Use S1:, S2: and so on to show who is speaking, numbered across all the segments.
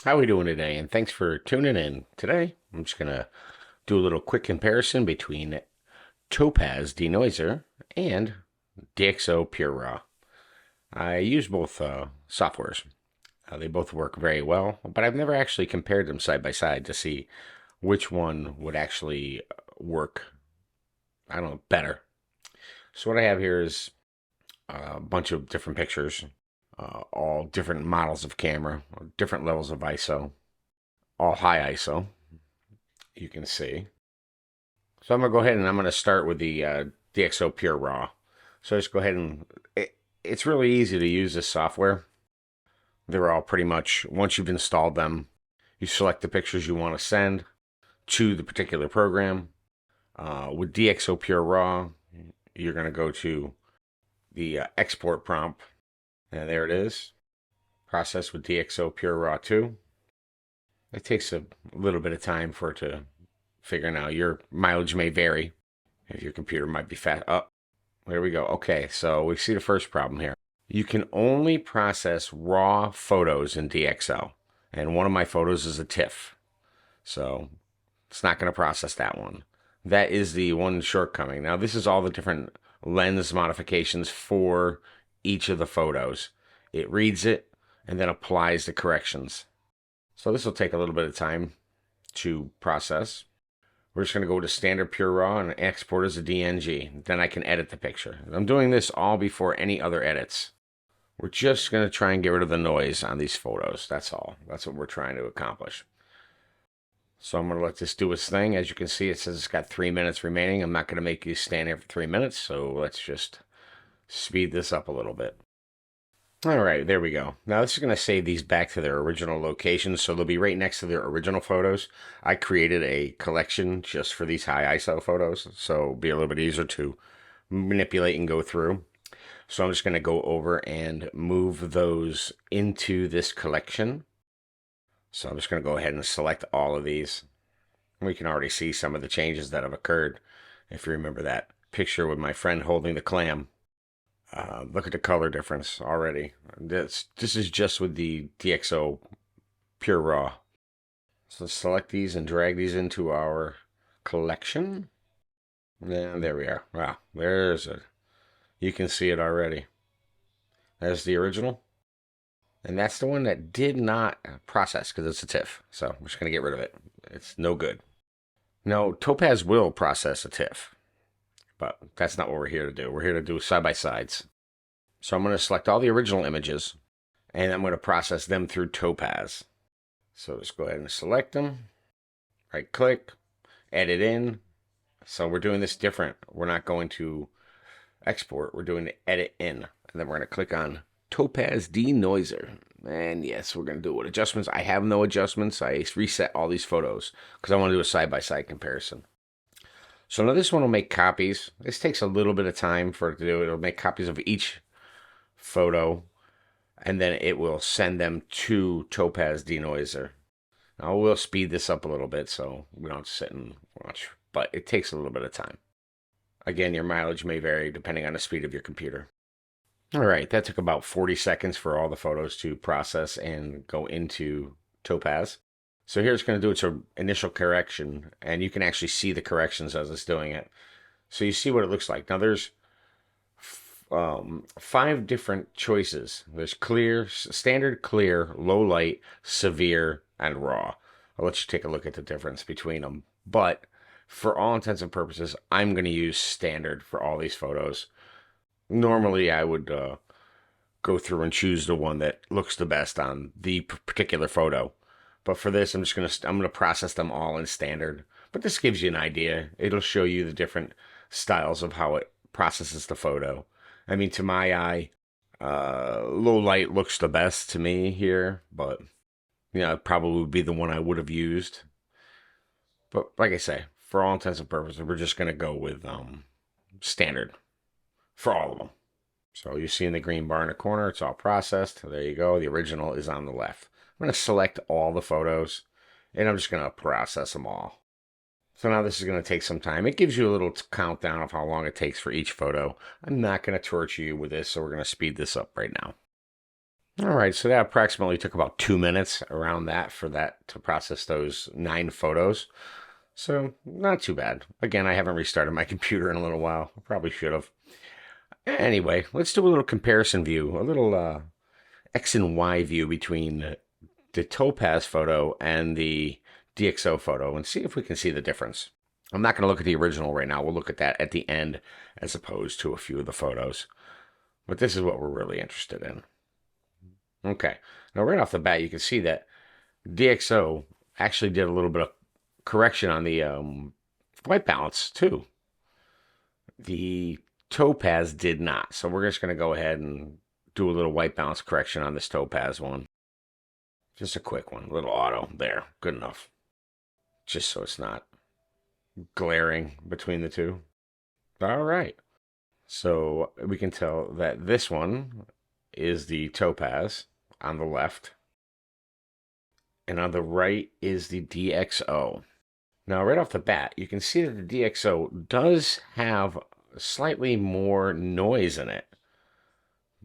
S1: How we doing today? And thanks for tuning in. Today, I'm just going to do a little quick comparison between Topaz DeNoiser and DXO PureRaw. I use both softwares. They both work very well, but I've never actually compared them side by side to see which one would actually work, I don't know, better. So what I have here is a bunch of different pictures, all different models of camera, different levels of ISO, all high ISO, you can see. So I'm going to go ahead and I'm going to start with the DXO PureRaw. So just go ahead and it's really easy to use this software. They're all pretty much, once you've installed them, you select the pictures you want to send to the particular program. With DXO PureRaw, you're going to go to the export prompt, and there it is. Process with DXO PureRaw2. It takes a little bit of time for it to figure out. Your mileage may vary. If your computer might be fast. Oh, there we go. Okay, so we see the first problem here. You can only process raw photos in DXO. And one of my photos is a TIFF. So it's not going to process that one. That is the one shortcoming. Now, this is all the different lens modifications for each of the photos. It reads it and then applies the corrections. So this will take a little bit of time to process. We're just going to go to standard PureRaw and export as a DNG. Then I can edit the picture. I'm doing this all before any other edits. We're just going to try and get rid of the noise on these photos. That's all. That's what we're trying to accomplish. So I'm going to let this do its thing. As you can see, it says it's got 3 minutes remaining. I'm not going to make you stand here for 3 minutes. So let's just speed this up a little bit. All right, there we go. Now this is going to save these back to their original locations, so they'll be right next to their original photos. I created a collection just for these high ISO photos, so it'll be a little bit easier to manipulate and go through. So I'm just going to go over and move those into this collection. So I'm just going to go ahead and select all of these. We can already see some of the changes that have occurred. If you remember that picture with my friend holding the clam. Look at the color difference already. This is just with the DXO PureRaw. So select these and drag these into our collection. And there we are. Wow, there's it. You can see it already. There's the original. And that's the one that did not process because it's a TIFF. So I'm just going to get rid of it. It's no good. No, Topaz will process a TIFF. But that's not what we're here to do. We're here to do side-by-sides. So I'm going to select all the original images, and I'm going to process them through Topaz. So just go ahead and select them. Right-click, edit in. So we're doing this different. We're not going to export. We're doing the edit in. And then we're going to click on Topaz DeNoiser. And yes, we're going to do it with adjustments. I have no adjustments. I reset all these photos because I want to do a side-by-side comparison. So now this one will make copies. This takes a little bit of time for it to do. It'll make copies of each photo, and then it will send them to Topaz DeNoiser. Now we'll speed this up a little bit so we don't sit and watch, but it takes a little bit of time. Again, your mileage may vary depending on the speed of your computer. All right, that took about 40 seconds for all the photos to process and go into Topaz. So here it's going to do its initial correction, and you can actually see the corrections as it's doing it. So you see what it looks like. Now there's 5 different choices. There's clear, standard, clear, low light, severe, and raw. I'll let you take a look at the difference between them. But for all intents and purposes, I'm going to use standard for all these photos. Normally, I would go through and choose the one that looks the best on the particular photo. But for this, I'm gonna process them all in standard. But this gives you an idea. It'll show you the different styles of how it processes the photo. I mean, to my eye, low light looks the best to me here, but it probably would be the one I would have used. But like I say, for all intents and purposes, we're just gonna go with standard for all of them. So you see in the green bar in the corner, it's all processed. There you go. The original is on the left. I'm going to select all the photos, and I'm just going to process them all. So now this is going to take some time. It gives you a little countdown of how long it takes for each photo. I'm not going to torture you with this, so we're going to speed this up right now. All right, so that approximately took about 2 minutes around that for that to process those 9 photos. So not too bad. Again, I haven't restarted my computer in a little while. I probably should have. Anyway, let's do a little comparison view, a little X and Y view between the Topaz photo and the DxO photo and see if we can see the difference. I'm not going to look at the original right now. We'll look at that at the end as opposed to a few of the photos. But this is what we're really interested in. Okay, now right off the bat, you can see that DxO actually did a little bit of correction on the white balance too. The Topaz did not. So we're just going to go ahead and do a little white balance correction on this Topaz one. Just a quick one, a little auto there. Good enough. Just so it's not glaring between the two. All right. So we can tell that this one is the Topaz on the left. And on the right is the DxO. Now, right off the bat, you can see that the DxO does have slightly more noise in it.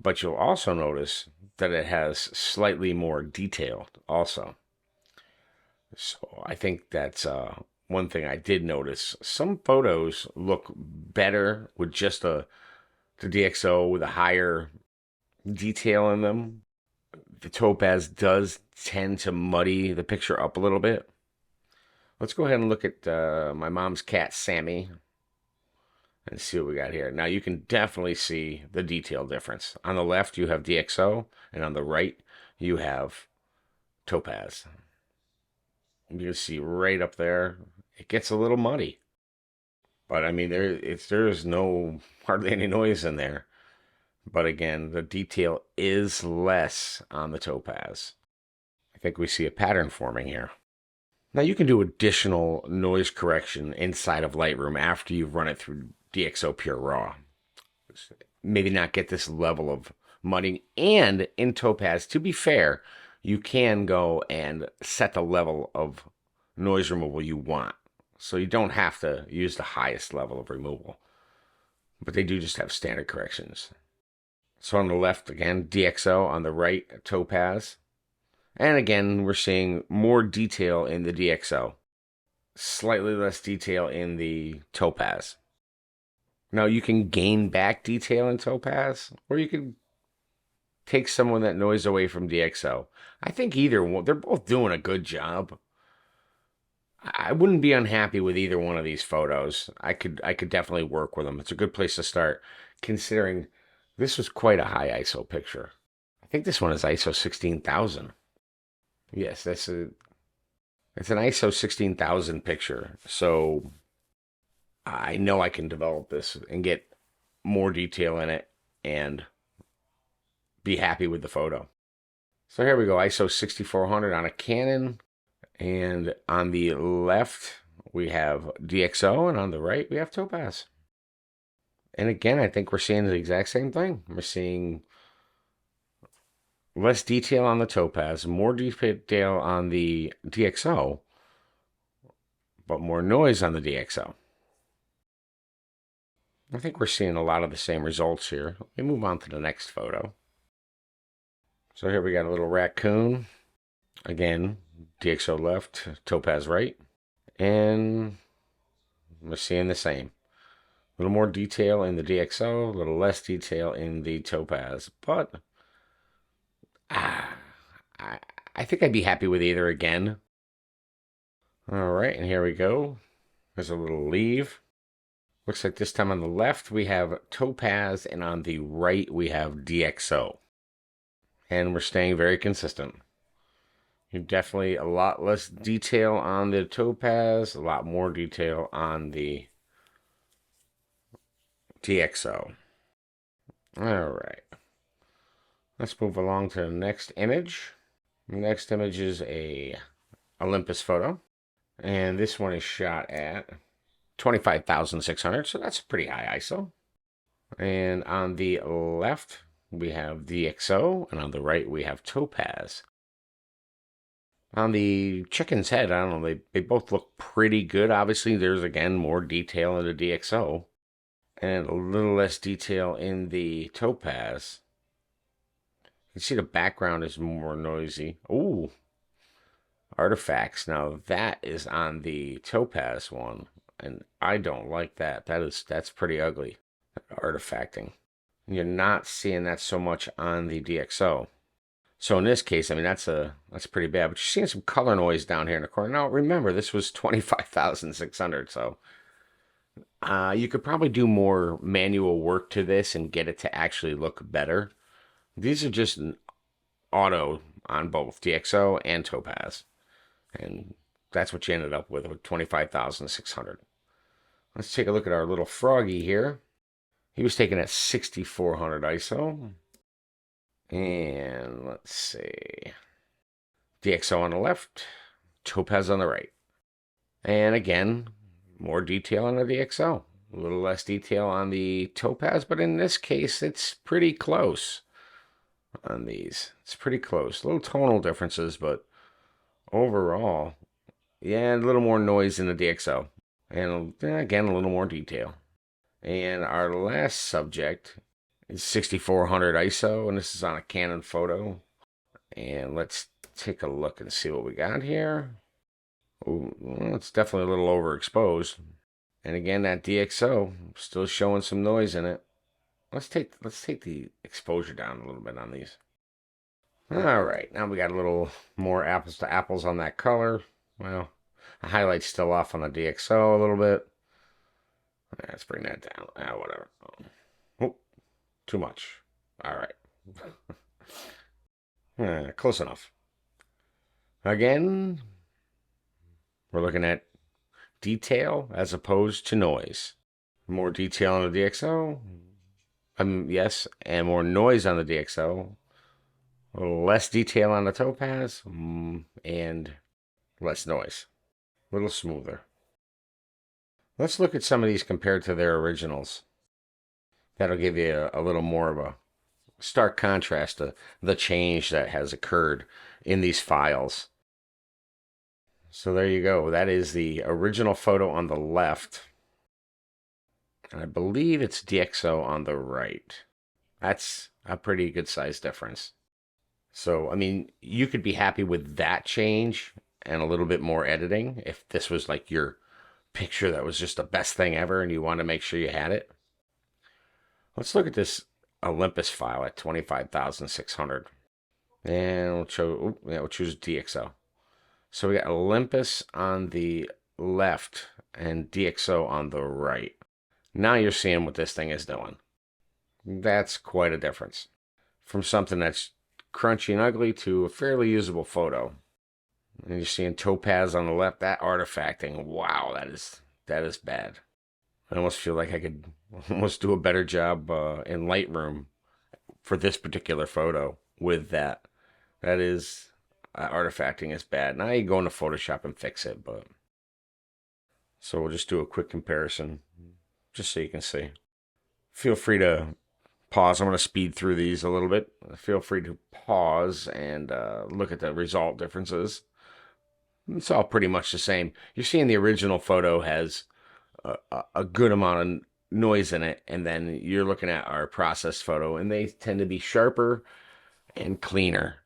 S1: But you'll also notice that it has slightly more detail also. So I think that's one thing I did notice. Some photos look better with just the DxO with a higher detail in them. The Topaz does tend to muddy the picture up a little bit. Let's go ahead and look at my mom's cat, Sammy, and see what we got here. Now you can definitely see the detail difference. On the left, you have DxO, and on the right, you have Topaz. You can see right up there, it gets a little muddy. But I mean, there's no hardly any noise in there. But again, the detail is less on the Topaz. I think we see a pattern forming here. Now you can do additional noise correction inside of Lightroom after you've run it through DxO PureRaw. Maybe not get this level of mudding. And in Topaz, to be fair, you can go and set the level of noise removal you want. So you don't have to use the highest level of removal. But they do just have standard corrections. So on the left, again, DxO. On the right, Topaz. And again, we're seeing more detail in the DxO. Slightly less detail in the Topaz. Now, you can gain back detail in Topaz, or you can take some of that noise away from DxO. I think either one, they're both doing a good job. I wouldn't be unhappy with either one of these photos. I could definitely work with them. It's a good place to start, considering this was quite a high ISO picture. I think this one is ISO 16,000. Yes, it's an ISO 16,000 picture. So I know I can develop this and get more detail in it and be happy with the photo. So here we go, ISO 6400 on a Canon. And on the left, we have DxO, and on the right, we have Topaz. And again, I think we're seeing the exact same thing. We're seeing less detail on the Topaz, more detail on the DxO, but more noise on the DxO. I think we're seeing a lot of the same results here. Let me move on to the next photo. So here we got a little raccoon. Again, DxO left, Topaz right. And we're seeing the same. A little more detail in the DxO, a little less detail in the Topaz. But I think I'd be happy with either again. All right, and here we go. There's a little leave. Looks like this time on the left we have Topaz, and on the right we have DxO. And we're staying very consistent. Definitely a lot less detail on the Topaz, a lot more detail on the DxO. All right. Let's move along to the next image. The next image is a Olympus photo. And this one is shot at 25,600, so that's a pretty high ISO. And on the left, we have DxO, and on the right, we have Topaz. On the chicken's head, I don't know, they both look pretty good. Obviously, there's, again, more detail in the DxO and a little less detail in the Topaz. You can see the background is more noisy. Ooh, artifacts. Now that is on the Topaz one, and I don't like that. That's pretty ugly. Artifacting. You're not seeing that so much on the DXO. So in this case, I mean that's pretty bad. But you're seeing some color noise down here in the corner. Now remember, this was 25,600, so you could probably do more manual work to this and get it to actually look better. These are just an auto on both DXO and Topaz, and that's what you ended up with 25,600. Let's take a look at our little froggy here. He was taken at 6400 ISO. And let's see. DXO on the left, Topaz on the right. And again, more detail on the DXO. A little less detail on the Topaz, but in this case, it's pretty close on these. It's pretty close. Little tonal differences, but overall, yeah, a little more noise in the DXO. And again, a little more detail. And our last subject is 6400 ISO, and this is on a Canon photo. And let's take a look and see what we got here. Ooh, well, it's definitely a little overexposed. And again, that DXO still showing some noise in it. Let's take the exposure down a little bit on these. All right, now we got a little more apples to apples on that color. Well, the highlight's still off on the DXO a little bit. Let's bring that down. Whatever. Oh, too much. All right. Close enough. Again, we're looking at detail as opposed to noise. More detail on the DXO. Yes, and more noise on the DXO. A little less detail on the Topaz, and less noise. A little smoother. Let's look at some of these compared to their originals. That'll give you a little more of a stark contrast to the change that has occurred in these files. So there you go. That is the original photo on the left. And I believe it's DXO on the right. That's a pretty good size difference. So, I mean, you could be happy with that change and a little bit more editing if this was like your picture that was just the best thing ever and you want to make sure you had it. Let's look at this Olympus file at 25,600. And we'll choose DXO. So we got Olympus on the left and DXO on the right. Now you're seeing what this thing is doing. That's quite a difference. From something that's crunchy and ugly to a fairly usable photo. And you're seeing Topaz on the left. That artifacting, wow, that is bad. I almost feel like I could almost do a better job in Lightroom for this particular photo with that. That is, artifacting is bad. Now you go into Photoshop and fix it, but. So we'll just do a quick comparison, just so you can see. Feel free to pause. I'm going to speed through these a little bit. Feel free to pause and look at the result differences. It's all pretty much the same. You're seeing the original photo has a good amount of noise in it, and then you're looking at our processed photo, and they tend to be sharper and cleaner.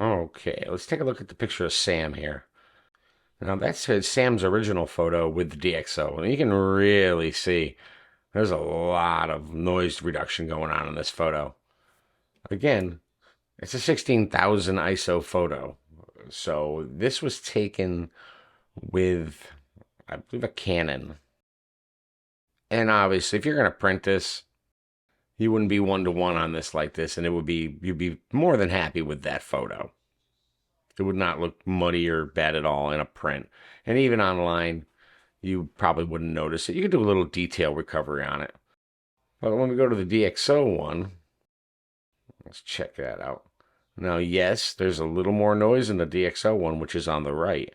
S1: Okay, let's take a look at the picture of Sam here. Now that's Sam's original photo with the DXO, and you can really see there's a lot of noise reduction going on in this photo. Again, it's a 16,000 ISO photo. So this was taken with, I believe, a Canon. And obviously, if you're going to print this, you wouldn't be 1-to-1 on this like this, and you'd be more than happy with that photo. It would not look muddy or bad at all in a print. And even online, you probably wouldn't notice it. You could do a little detail recovery on it. But when we go to the DXO one, let's check that out. Now, yes, there's a little more noise in the DXO one, which is on the right.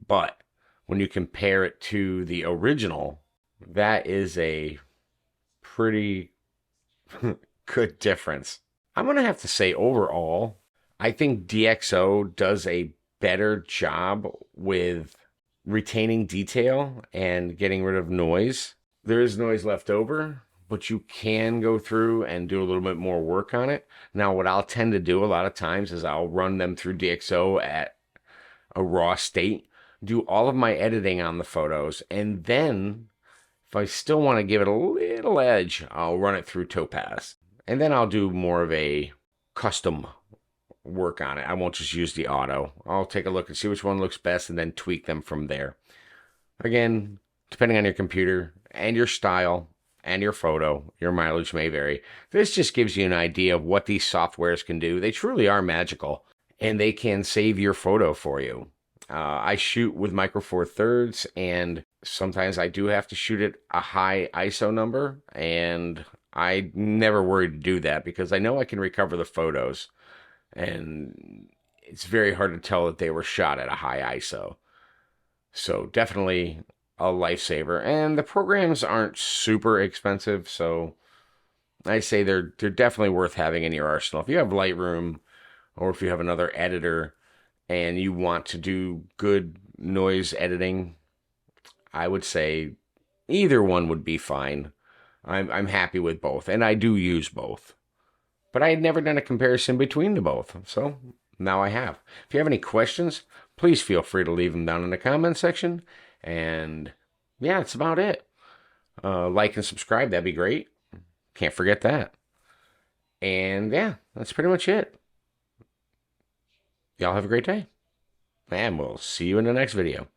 S1: But when you compare it to the original, that is a pretty good difference. I'm going to have to say overall, I think DXO does a better job with retaining detail and getting rid of noise. There is noise left over, but you can go through and do a little bit more work on it. Now, what I'll tend to do a lot of times is I'll run them through DXO at a raw state, do all of my editing on the photos, and then if I still want to give it a little edge, I'll run it through Topaz. And then I'll do more of a custom work on it. I won't just use the auto. I'll take a look and see which one looks best and then tweak them from there. Again, depending on your computer and your style and your photo, your mileage may vary. This just gives you an idea of what these softwares can do. They truly are magical, and they can save your photo for you. I shoot with Micro Four Thirds, and sometimes I do have to shoot at a high ISO number, and I never worry to do that because I know I can recover the photos, and it's very hard to tell that they were shot at a high ISO. So definitely a lifesaver, and the programs aren't super expensive, so I say they're definitely worth having in your arsenal. If you have Lightroom, or if you have another editor and you want to do good noise editing, I would say either one would be fine. I'm happy with both, and I do use both. But I had never done a comparison between the both, so now I have. If you have any questions, please feel free to leave them down in the comment section. And yeah, that's about it. Like and subscribe, that'd be great. Can't forget that. And yeah, that's pretty much it. Y'all have a great day. And we'll see you in the next video.